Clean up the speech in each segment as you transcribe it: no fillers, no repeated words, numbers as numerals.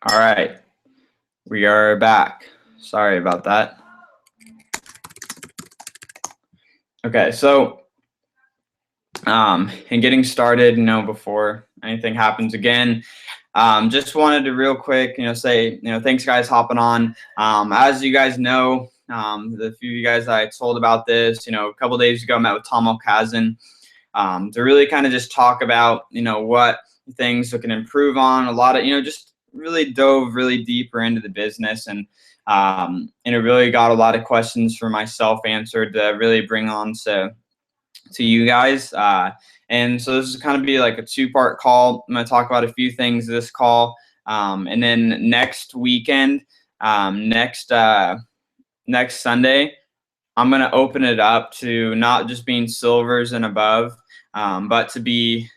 All right, we are back. Sorry about that. Okay, so and getting started, before anything happens again, just wanted to real quick, say, thanks guys hopping on. As you guys know, the few of you guys I told about this, a couple days ago, I met with Tom Alcazan to really kind of just talk about, what things we can improve on. A lot of, just really dove really deeper into the business and it really got a lot of questions for myself answered to really bring on to you guys. And so this is kind of be like a two-part call. I'm going to talk about a few things this call. And then next weekend, next Sunday, I'm going to open it up to not just being silvers and above, but to be,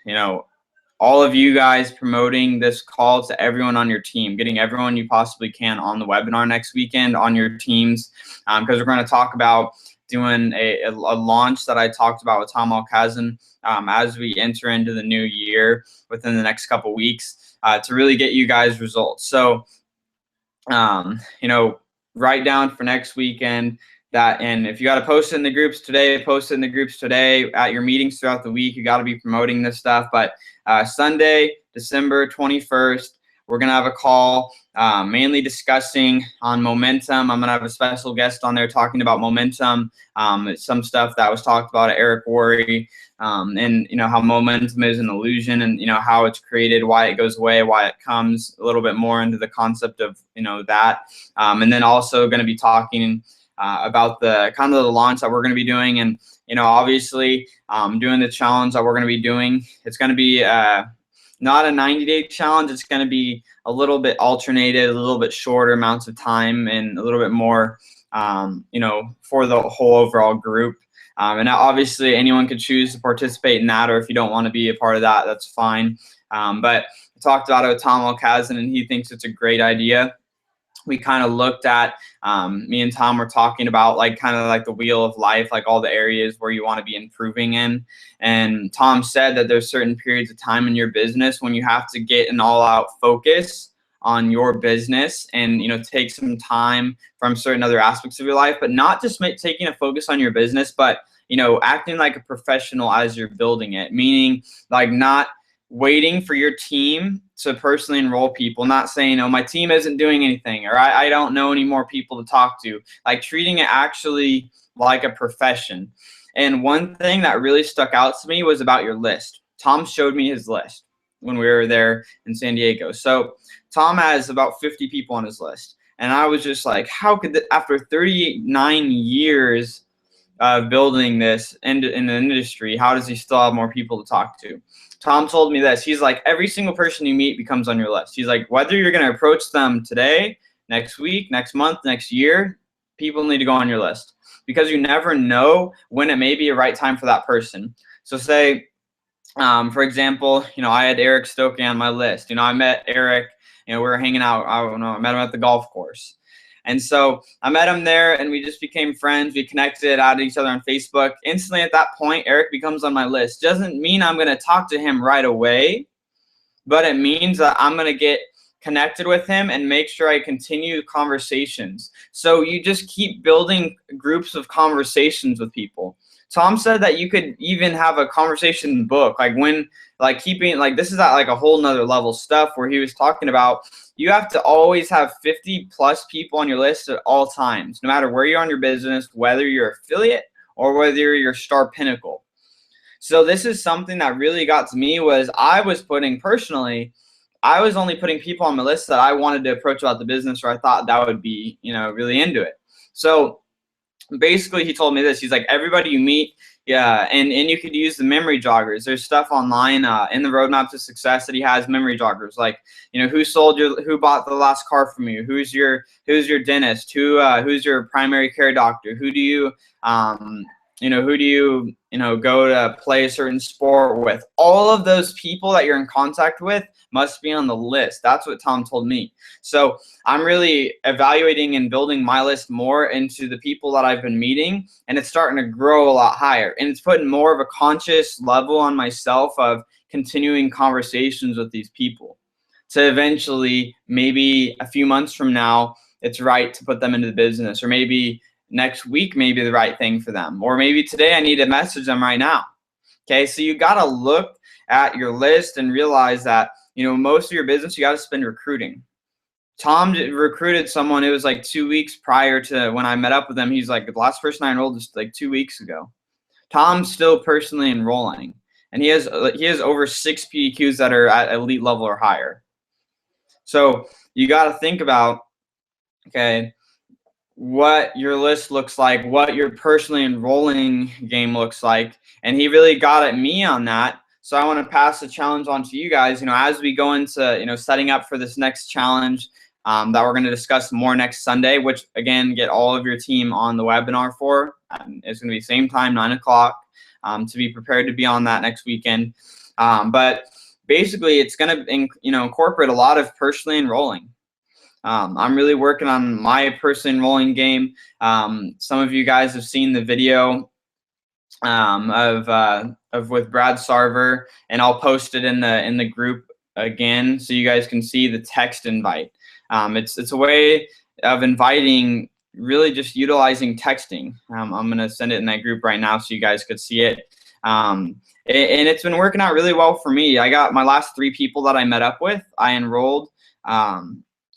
all of you guys promoting this call to everyone on your team, getting everyone you possibly can on the webinar next weekend on your teams, because we're going to talk about doing a launch that I talked about with Tom Alcazan as we enter into the new year within the next couple weeks to really get you guys results. So, write down for next weekend that, and if you got to post it in the groups today, post it in the groups today at your meetings throughout the week. You got to be promoting this stuff. But Sunday, December 21st, we're going to have a call mainly discussing on momentum. I'm going to have a special guest on there talking about momentum, some stuff that was talked about at Eric Worre, and, how momentum is an illusion and, how it's created, why it goes away, why it comes, a little bit more into the concept of, that. And then also going to be talking about the kind of the launch that we're going to be doing. And, obviously doing the challenge that we're going to be doing. It's going to be not a 90-day challenge. It's going to be a little bit alternated, a little bit shorter amounts of time and a little bit more, for the whole overall group. And obviously anyone could choose to participate in that, or if you don't want to be a part of that, that's fine. But I talked about it with Tom Alcazan and he thinks it's a great idea. We kind of looked at, me and Tom were talking about kind of the wheel of life, like all the areas where you want to be improving in. And Tom said that there's certain periods of time in your business when you have to get an all-out focus on your business and, take some time from certain other aspects of your life, but not just taking a focus on your business, but, acting like a professional as you're building it, meaning not waiting for your team to personally enroll people, not saying, oh, my team isn't doing anything, or I don't know any more people to talk to, treating it actually like a profession. And one thing that really stuck out to me was about your list. Tom showed me his list when we were there in San Diego. So Tom has about 50 people on his list. And I was just like, how could after 39 years of building this in the industry, how does he still have more people to talk to? Tom told me this. He's like, every single person you meet becomes on your list. He's like, whether you're going to approach them today, next week, next month, next year, people need to go on your list because you never know when it may be a right time for that person. So say, for example, I had Eric Stokey on my list. I met Eric, we were hanging out. I don't know, I met him at the golf course. And so I met him there and we just became friends. We connected, added each other on Facebook. Instantly at that point, Eric becomes on my list. Doesn't mean I'm going to talk to him right away, but it means that I'm going to get connected with him and make sure I continue conversations. So you just keep building groups of conversations with people. Tom said that you could even have a conversation book, keeping, this is at a whole nother level stuff where he was talking about you have to always have 50 plus people on your list at all times, no matter where you're on your business, whether you're affiliate or whether you're star pinnacle. So this is something that really got to me was I was only putting people on my list that I wanted to approach about the business or I thought that would be, really into it. So basically he told me this. He's like, everybody you meet, yeah, and you could use the memory joggers. There's stuff online in the roadmap to success that he has memory joggers, who bought the last car from you, who's your dentist, who's your primary care doctor, who do you go to play a certain sport with. All of those people that you're in contact with must be on the list. That's what Tom told me. So I'm really evaluating and building my list more into the people that I've been meeting, and it's starting to grow a lot higher. And it's putting more of a conscious level on myself of continuing conversations with these people. to eventually, maybe a few months from now, it's right to put them into the business, or maybe next week may be the right thing for them, or maybe today I need to message them right now. Okay, so you got to look at your list and realize that, most of your business, you got to spend recruiting. Tom recruited someone. It was like 2 weeks prior to when I met up with him. He's like, the last person I enrolled was like 2 weeks ago. Tom's still personally enrolling, and he has over 6 PEQs that are at elite level or higher. So you got to think about, okay, what your list looks like, what your personally enrolling game looks like. And he really got at me on that. So I want to pass the challenge on to you guys, as we go into, setting up for this next challenge that we're going to discuss more next Sunday, which, again, get all of your team on the webinar for. It's going to be same time, 9 o'clock, to be prepared to be on that next weekend. But basically, it's going to, incorporate a lot of personally enrolling. I'm really working on my personally enrolling game. Some of you guys have seen the video of with Brad Sarver, and I'll post it in the group again so you guys can see the text invite. It's a way of inviting, really just utilizing texting. I'm gonna send it in that group right now so you guys could see it. And it's been working out really well for me. I got my last 3 people that I met up with, I enrolled.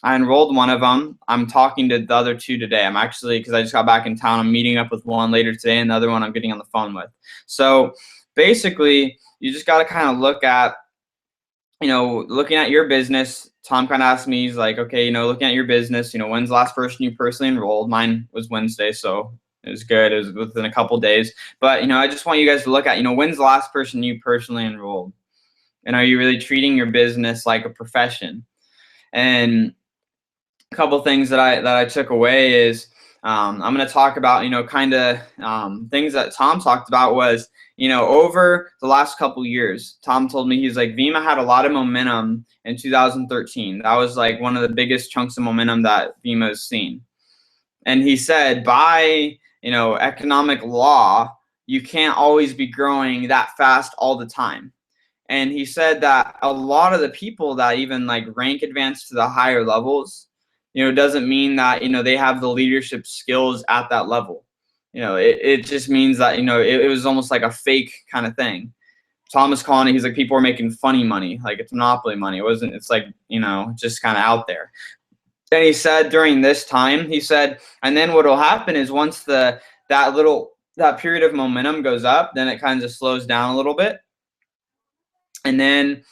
I enrolled one of them. I'm talking to the other 2 today. I'm actually, because I just got back in town, I'm meeting up with one later today, and the other one I'm getting on the phone with. So basically, you just got to kind of look at, looking at your business. Tom kind of asked me, he's like, okay, looking at your business, when's the last person you personally enrolled? Mine was Wednesday, so it was good. It was within a couple days. But, I just want you guys to look at, when's the last person you personally enrolled? And are you really treating your business like a profession? And a couple things that I took away is I'm going to talk about, kind of things that Tom talked about was, over the last couple years, Tom told me, he's like, Vima had a lot of momentum in 2013. That was like one of the biggest chunks of momentum that Vima has seen. And he said, by, economic law, you can't always be growing that fast all the time. And he said that a lot of the people that even like rank advance to the higher levels, doesn't mean that, they have the leadership skills at that level. It just means that, it was almost like a fake kind of thing. Thomas calling it, he's like, people are making funny money, like it's monopoly money. It's like, just kind of out there. Then he said during this time, he said, and then what will happen is once that period of momentum goes up, then it kind of slows down a little bit. And then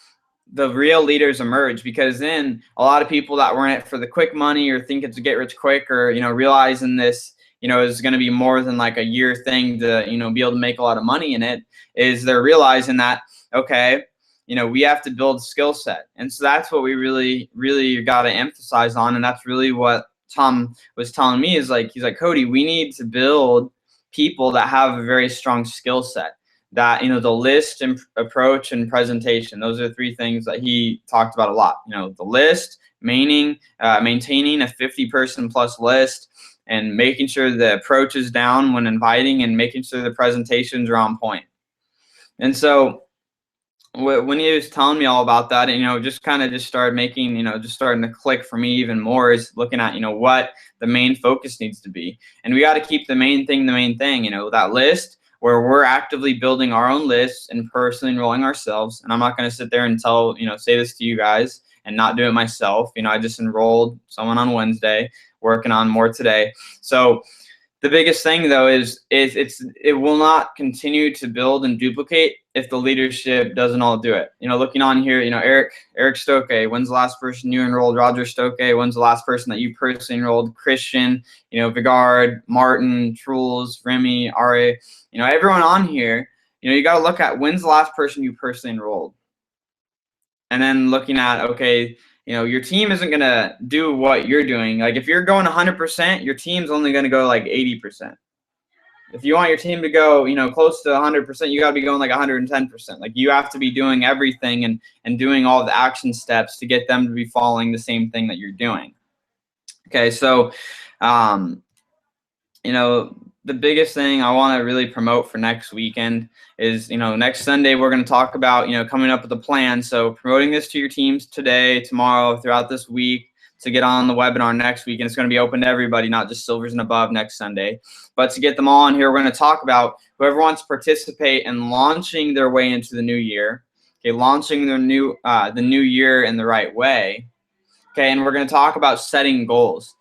the real leaders emerge, because then a lot of people that were in it for the quick money or think it's a get rich quick, or, realizing this, is going to be more than like a year thing to, be able to make a lot of money in it, is they're realizing that, okay, we have to build skill set. And so that's what we really, really got to emphasize on. And that's really what Tom was telling me, is like, he's like, Cody, we need to build people that have a very strong skill set. That, the list and approach and presentation, those are 3 things that he talked about a lot. The list, maintaining a 50-person plus list, and making sure the approach is down when inviting, and making sure the presentations are on point. And so when he was telling me all about that, and, just kind of just started making, just starting to click for me even more, is looking at, what the main focus needs to be. And we got to keep the main thing, that list, where we're actively building our own lists and personally enrolling ourselves. And I'm not going to sit there and say this to you guys and not do it myself. I just enrolled someone on Wednesday, working on more today. So the biggest thing, though, is it will not continue to build and duplicate if the leadership doesn't all do it. Looking on here, Eric Stoke, when's the last person you enrolled? Roger Stoke, when's the last person that you personally enrolled? Christian, Vigard, Martin, Truls, Remy, Ari, everyone on here, you got to look at when's the last person you personally enrolled. And then looking at, okay, your team isn't going to do what you're doing. Like if you're going 100%, your team's only going to go like 80%. If you want your team to go, close to 100%, you got to be going like 110%. Like you have to be doing everything and doing all the action steps to get them to be following the same thing that you're doing. Okay, so, the biggest thing I want to really promote for next weekend is, next Sunday we're going to talk about, coming up with a plan. So promoting this to your teams today, tomorrow, throughout this week to get on the webinar next week. And it's going to be open to everybody, not just silvers and above next Sunday. But to get them all on here, we're going to talk about whoever wants to participate in launching their way into the new year. Okay, launching the new year in the right way. Okay, and we're going to talk about setting goals.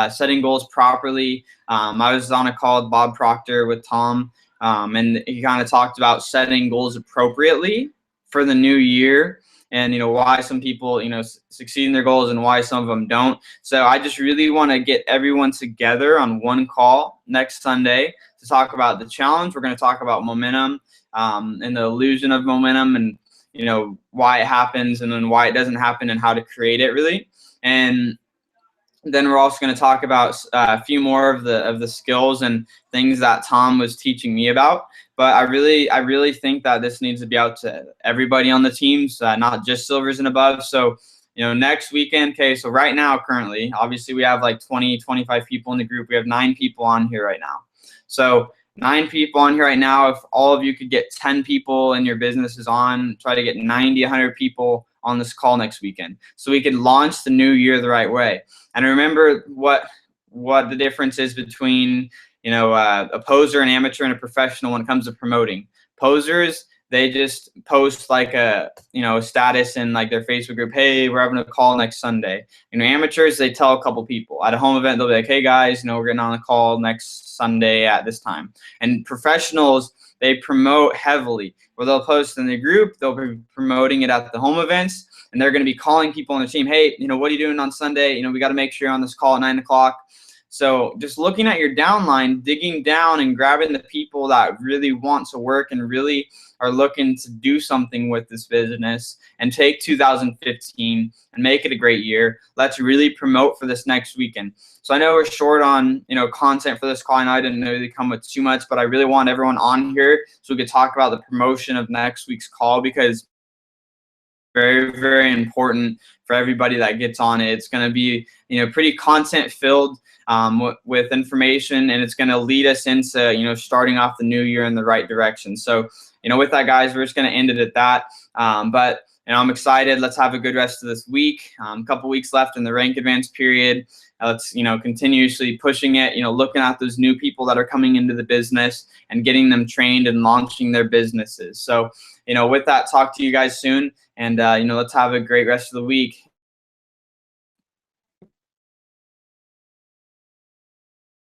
Setting goals properly. I was on a call with Bob Proctor with Tom, and he kind of talked about setting goals appropriately for the new year, and why some people succeed in their goals and why some of them don't. So I just really want to get everyone together on one call next Sunday to talk about the challenge. We're going to talk about momentum and the illusion of momentum, and why it happens, and then why it doesn't happen, and how to create it really. And then we're also going to talk about a few more of the skills and things that Tom was teaching me about. But I really think that this needs to be out to everybody on the teams, not just silvers and above. So, next weekend, okay, so right now, currently, obviously we have like 20, 25 people in the group. We have 9 people on here right now. So 9 people on here right now. If all of you could get 10 people in your businesses on, try to get 90, 100 people on this call next weekend, so we could launch the new year the right way. And remember what the difference is between a poser, an amateur, and a professional when it comes to promoting. Posers, they just post like a status in like their Facebook group, hey, we're having a call next Sunday. Amateurs, they tell a couple people at a home event, they'll be like, hey guys, we're getting on a call next Sunday at this time. And professionals, they promote heavily, where they'll post in the group, they'll be promoting it at the home events, and they're going to be calling people on the team, hey, what are you doing on Sunday? We got to make sure you're on this call at 9 o'clock. So just looking at your downline, digging down and grabbing the people that really want to work and really are looking to do something with this business and take 2015 and make it a great year. Let's really promote for this next weekend. So I know we're short on content for this call, and I didn't really come with too much, but I really want everyone on here so we could talk about the promotion of next week's call, because very, very important for everybody that gets on it. It's going to be pretty content filled with information, and it's going to lead us into starting off the new year in the right direction. So with that, guys, we're just going to end it at that. But I'm excited. Let's have a good rest of this week. A couple weeks left in the rank advance period. Let's continuously pushing it. Looking at those new people that are coming into the business and getting them trained and launching their businesses. So with that, talk to you guys soon, and let's have a great rest of the week.